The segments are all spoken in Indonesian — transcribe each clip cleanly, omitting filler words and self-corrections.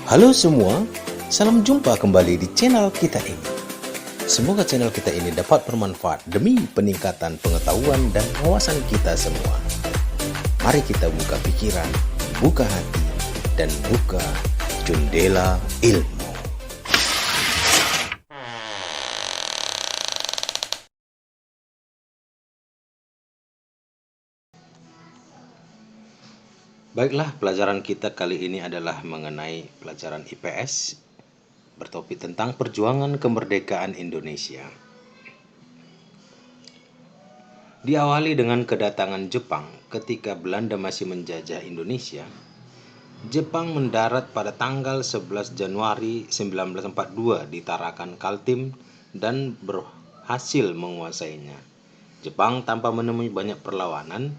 Halo semua, salam jumpa kembali di channel kita ini. Semoga channel kita ini dapat bermanfaat demi peningkatan pengetahuan dan wawasan kita semua. Mari kita buka pikiran, buka hati, dan buka jendela ilmu. Baiklah, pelajaran kita kali ini adalah mengenai pelajaran IPS bertopik tentang perjuangan kemerdekaan Indonesia. Diawali dengan kedatangan Jepang ketika Belanda masih menjajah Indonesia. Jepang mendarat pada tanggal 11 Januari 1942 di Tarakan Kaltim dan berhasil menguasainya. Jepang tanpa menemui banyak perlawanan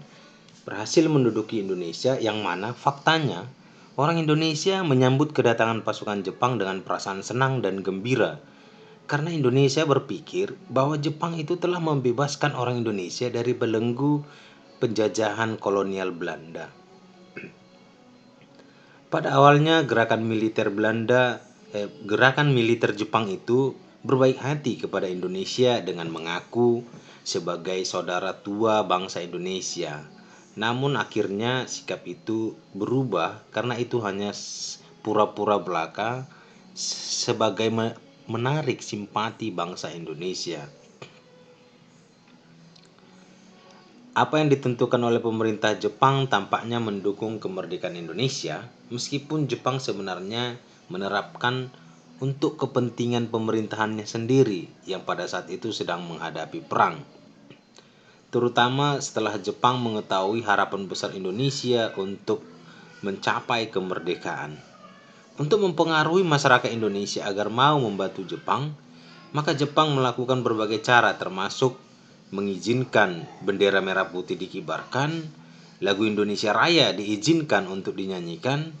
berhasil menduduki Indonesia, yang mana faktanya orang Indonesia menyambut kedatangan pasukan Jepang dengan perasaan senang dan gembira, karena Indonesia berpikir bahwa Jepang itu telah membebaskan orang Indonesia dari belenggu penjajahan kolonial Belanda. Pada awalnya gerakan militer Jepang itu berbaik hati kepada Indonesia dengan mengaku sebagai saudara tua bangsa Indonesia. Namun akhirnya sikap itu berubah karena itu hanya pura-pura belaka sebagai menarik simpati bangsa Indonesia. Apa yang ditentukan oleh pemerintah Jepang tampaknya mendukung kemerdekaan Indonesia, meskipun Jepang sebenarnya menerapkan untuk kepentingan pemerintahannya sendiri yang pada saat itu sedang menghadapi perang. Terutama setelah Jepang mengetahui harapan besar Indonesia untuk mencapai kemerdekaan. Untuk mempengaruhi masyarakat Indonesia agar mau membantu Jepang, maka Jepang melakukan berbagai cara, termasuk mengizinkan bendera merah putih dikibarkan, lagu Indonesia Raya diizinkan untuk dinyanyikan,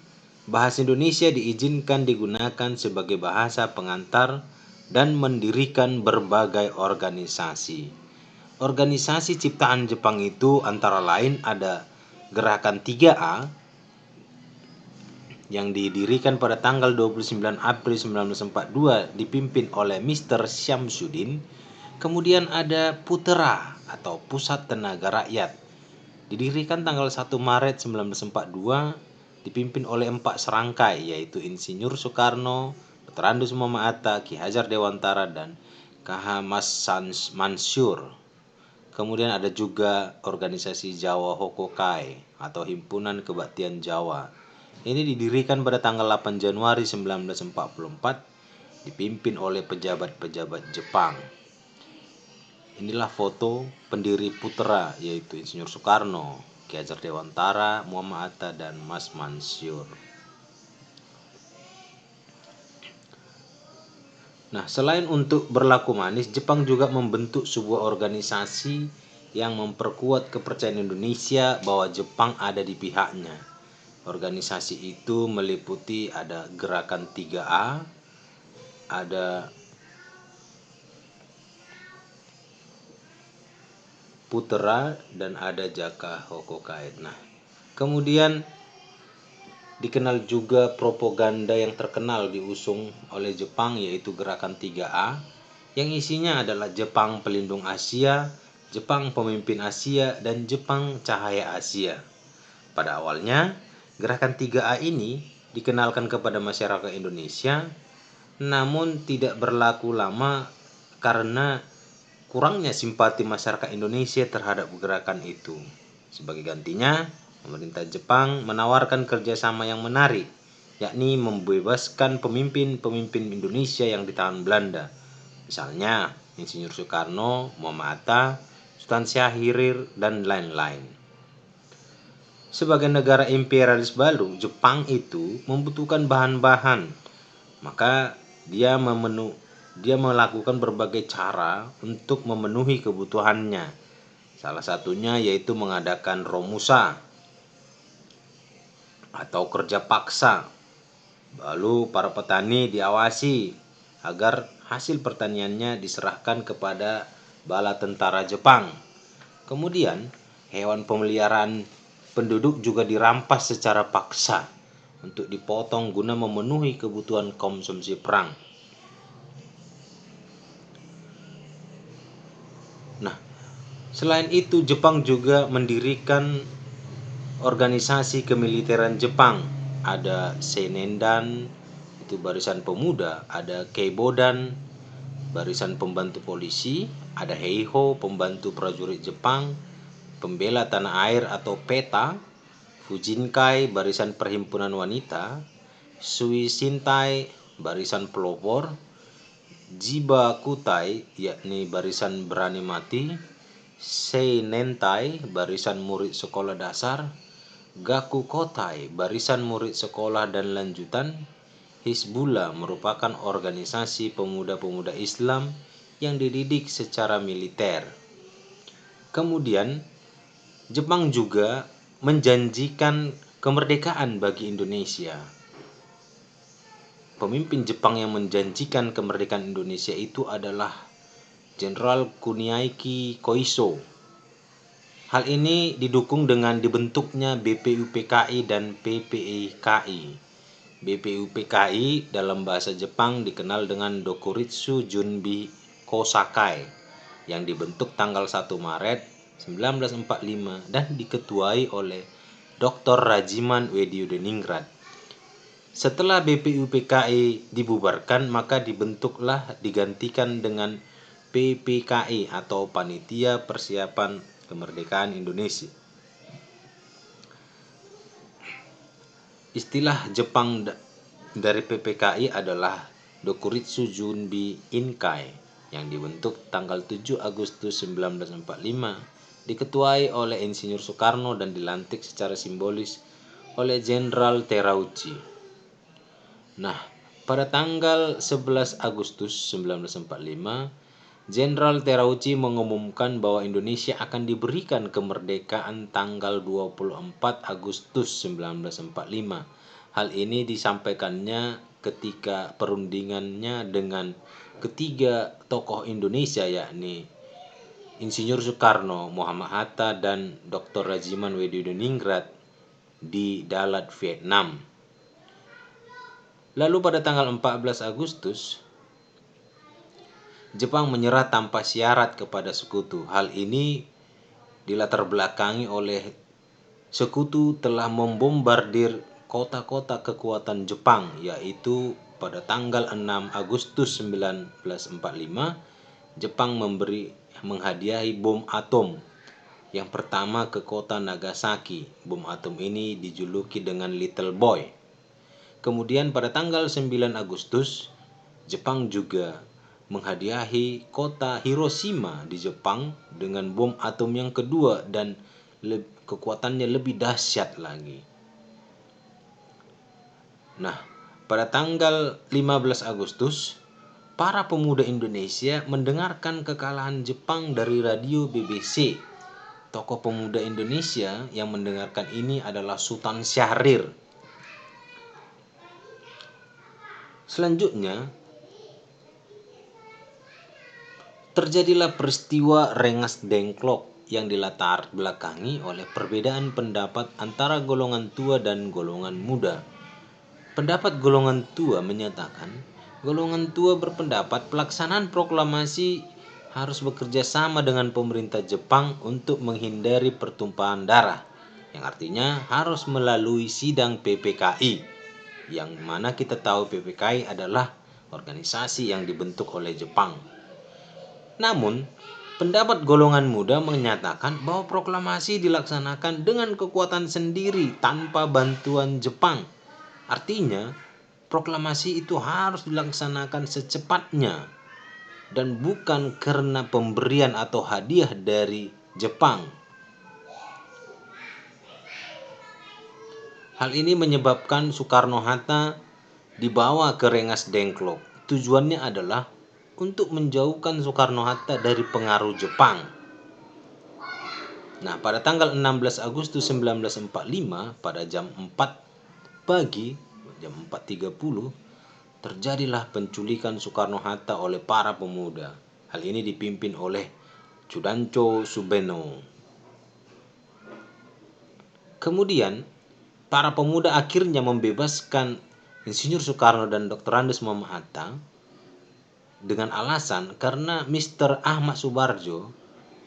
bahasa Indonesia diizinkan digunakan sebagai bahasa pengantar, dan mendirikan berbagai organisasi. Organisasi ciptaan Jepang itu antara lain ada Gerakan 3A yang didirikan pada tanggal 29 April 1942 dipimpin oleh Mr. Syamsuddin. Kemudian ada Putera atau Pusat Tenaga Rakyat, didirikan tanggal 1 Maret 1942, dipimpin oleh 4 serangkai, yaitu Insinyur Soekarno, Dr. Andes Muhammad Atta, Ki Hajar Dewantara, dan KH Mansur. Kemudian ada juga organisasi Jawa Hokokai atau Himpunan Kebaktian Jawa. Ini didirikan pada tanggal 8 Januari 1944, dipimpin oleh pejabat-pejabat Jepang. Inilah foto pendiri Putera, yaitu Insinyur Soekarno, Ki Hajar Dewantara, Muhammad Atta, dan Mas Mansur. Nah, selain untuk berlaku manis, Jepang juga membentuk sebuah organisasi yang memperkuat kepercayaan Indonesia bahwa Jepang ada di pihaknya. Organisasi itu meliputi ada Gerakan 3A, ada Putera, dan ada Jaka Hokokai. Nah, kemudian dikenal juga propaganda yang terkenal diusung oleh Jepang, yaitu Gerakan 3A, yang isinya adalah Jepang Pelindung Asia, Jepang Pemimpin Asia, dan Jepang Cahaya Asia. Pada awalnya, Gerakan 3A ini dikenalkan kepada masyarakat Indonesia, namun tidak berlaku lama karena kurangnya simpati masyarakat Indonesia terhadap gerakan itu. Sebagai gantinya, pemerintah Jepang menawarkan kerjasama yang menarik, yakni membebaskan pemimpin-pemimpin Indonesia yang ditahan Belanda. Misalnya, Insinyur Soekarno, Muhammad Atta, Sultan Syahrir, dan lain-lain. Sebagai negara imperialis baru, Jepang itu membutuhkan bahan-bahan, maka dia melakukan berbagai cara untuk memenuhi kebutuhannya. Salah satunya yaitu mengadakan romusa atau kerja paksa. Lalu para petani diawasi agar hasil pertaniannya diserahkan kepada bala tentara Jepang. Kemudian hewan pemeliharaan penduduk juga dirampas secara paksa untuk dipotong guna memenuhi kebutuhan konsumsi perang. Nah, selain itu Jepang juga mendirikan organisasi kemiliteran Jepang. Ada Seinendan, itu barisan pemuda, ada Keibodan, barisan pembantu polisi, ada Heiho, pembantu prajurit Jepang, pembela tanah air atau PETA, Fujinkai, barisan perhimpunan wanita, Suishintai, barisan pelopor, Jibakutai, yakni barisan berani mati, Seinentai, barisan murid sekolah dasar, Gakukotai, barisan murid sekolah dan lanjutan, Hizbullah merupakan organisasi pemuda-pemuda Islam yang dididik secara militer. Kemudian, Jepang juga menjanjikan kemerdekaan bagi Indonesia. Pemimpin Jepang yang menjanjikan kemerdekaan Indonesia itu adalah Jenderal Kuniaiki Koiso. Hal ini didukung dengan dibentuknya BPUPKI dan PPIKI. BPUPKI dalam bahasa Jepang dikenal dengan Dokuritsu Junbi Kosakai yang dibentuk tanggal 1 Maret 1945 dan diketuai oleh Dr. Rajiman Weddiudiningrat. Setelah BPUPKI dibubarkan, maka digantikan dengan PPKI atau Panitia Persiapan Kemerdekaan Indonesia. Istilah Jepang dari PPKI adalah Dokuritsu Junbi Inkai yang dibentuk tanggal 7 Agustus 1945, diketuai oleh Insinyur Soekarno dan dilantik secara simbolis oleh Jenderal Terauchi. Nah, pada tanggal 11 Agustus 1945, Jenderal Terauchi mengumumkan bahwa Indonesia akan diberikan kemerdekaan tanggal 24 Agustus 1945. Hal ini disampaikannya ketika perundingannya dengan ketiga tokoh Indonesia, yakni Insinyur Soekarno, Muhammad Hatta, dan Dr. Rajiman Weddiudiningrat di Dalat, Vietnam. Lalu pada tanggal 14 Agustus, Jepang menyerah tanpa syarat kepada sekutu. Hal ini dilatar belakangi oleh sekutu telah membombardir kota-kota kekuatan Jepang, yaitu pada tanggal 6 Agustus 1945, Jepang menghadiahi bom atom yang pertama ke kota Nagasaki. Bom atom ini dijuluki dengan Little Boy. Kemudian pada tanggal 9 Agustus, Jepang juga menghadiahi kota Hiroshima di Jepang dengan bom atom yang kedua dan kekuatannya lebih dahsyat lagi. Nah, pada tanggal 15 Agustus, para pemuda Indonesia mendengarkan kekalahan Jepang dari radio BBC. Tokoh pemuda Indonesia yang mendengarkan ini adalah Sultan Syahrir. Selanjutnya, terjadilah peristiwa Rengas Dengklok yang dilatar belakangi oleh perbedaan pendapat antara golongan tua dan golongan muda. Pendapat golongan tua menyatakan, golongan tua berpendapat pelaksanaan proklamasi harus bekerja sama dengan pemerintah Jepang untuk menghindari pertumpahan darah, yang artinya harus melalui sidang PPKI. Yang mana kita tahu PPKI adalah organisasi yang dibentuk oleh Jepang. Namun, pendapat golongan muda menyatakan bahwa proklamasi dilaksanakan dengan kekuatan sendiri tanpa bantuan Jepang. Artinya, proklamasi itu harus dilaksanakan secepatnya dan bukan karena pemberian atau hadiah dari Jepang. Hal ini menyebabkan Soekarno-Hatta dibawa ke Rengas Dengklok. Tujuannya adalah untuk menjauhkan Soekarno-Hatta dari pengaruh Jepang. Nah, pada tanggal 16 Agustus 1945 pada jam 4 pagi, jam 4.30, terjadilah penculikan Soekarno-Hatta oleh para pemuda. Hal ini dipimpin oleh Tsudancho Subeno. Kemudian, para pemuda akhirnya membebaskan Insinyur Soekarno dan Dr. Andes Muhammad Hatta dengan alasan karena Mr. Ahmad Subarjo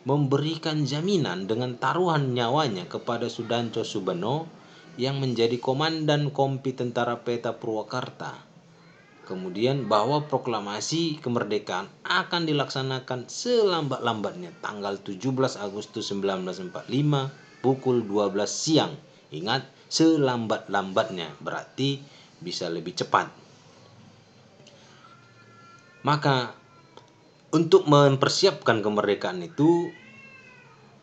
memberikan jaminan dengan taruhan nyawanya kepada Sudanco Subeno yang menjadi komandan kompi tentara Peta Purwakarta. Kemudian bahwa proklamasi kemerdekaan akan dilaksanakan selambat-lambatnya tanggal 17 Agustus 1945 pukul 12 siang. Ingat, selambat-lambatnya berarti bisa lebih cepat. Maka untuk mempersiapkan kemerdekaan itu,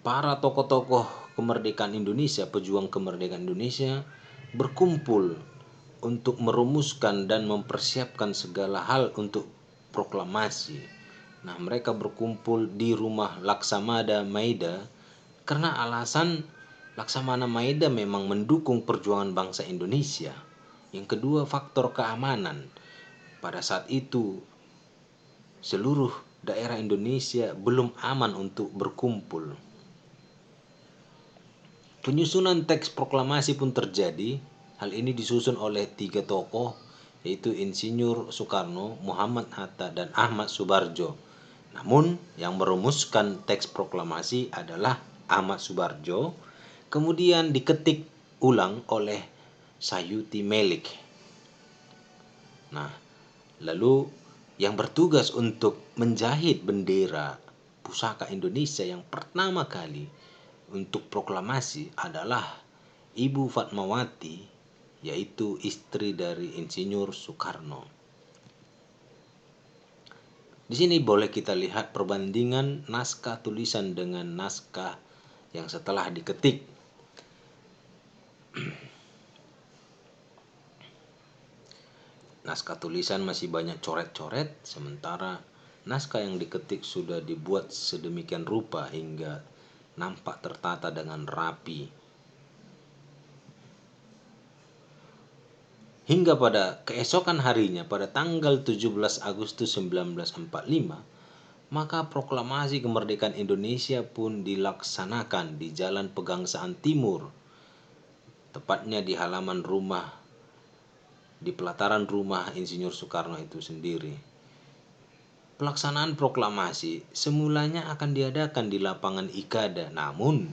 para tokoh-tokoh kemerdekaan Indonesia, pejuang kemerdekaan Indonesia berkumpul untuk merumuskan dan mempersiapkan segala hal untuk proklamasi. Nah, mereka berkumpul di rumah Laksamana Maeda karena alasan Laksamana Maeda memang mendukung perjuangan bangsa Indonesia. Yang kedua, faktor keamanan. Pada saat itu, seluruh daerah Indonesia belum aman untuk berkumpul. Penyusunan teks proklamasi pun terjadi. Hal ini disusun oleh 3 tokoh, yaitu Insinyur Soekarno, Muhammad Hatta, dan Ahmad Subarjo. Namun yang merumuskan teks proklamasi adalah Ahmad Subarjo, kemudian diketik ulang oleh Sayuti Melik. Nah, lalu yang bertugas untuk menjahit bendera pusaka Indonesia yang pertama kali untuk proklamasi adalah Ibu Fatmawati, yaitu istri dari Insinyur Soekarno. Di sini boleh kita lihat perbandingan naskah tulisan dengan naskah yang setelah diketik. Naskah tulisan masih banyak coret-coret, sementara naskah yang diketik sudah dibuat sedemikian rupa hingga nampak tertata dengan rapi. Hingga pada keesokan harinya, pada tanggal 17 Agustus 1945, maka proklamasi kemerdekaan Indonesia pun dilaksanakan di Jalan Pegangsaan Timur, tepatnya di halaman rumah, di pelataran rumah Insinyur Soekarno itu sendiri. Pelaksanaan proklamasi semulanya akan diadakan di lapangan Ikada, namun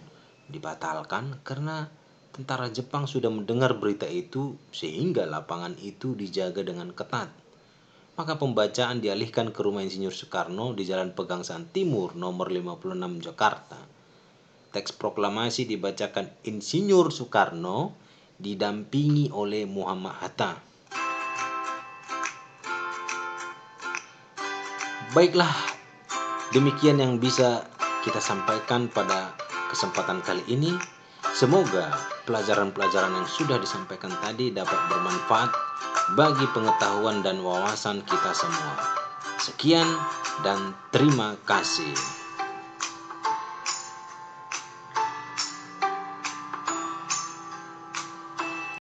dibatalkan karena tentara Jepang sudah mendengar berita itu sehingga lapangan itu dijaga dengan ketat. Maka pembacaan dialihkan ke rumah Insinyur Soekarno di Jalan Pegangsaan Timur nomor 56 Jakarta. Teks proklamasi dibacakan Insinyur Soekarno didampingi oleh Muhammad Hatta. Baiklah, demikian yang bisa kita sampaikan pada kesempatan kali ini. Semoga pelajaran-pelajaran yang sudah disampaikan tadi dapat bermanfaat bagi pengetahuan dan wawasan kita semua. Sekian dan terima kasih.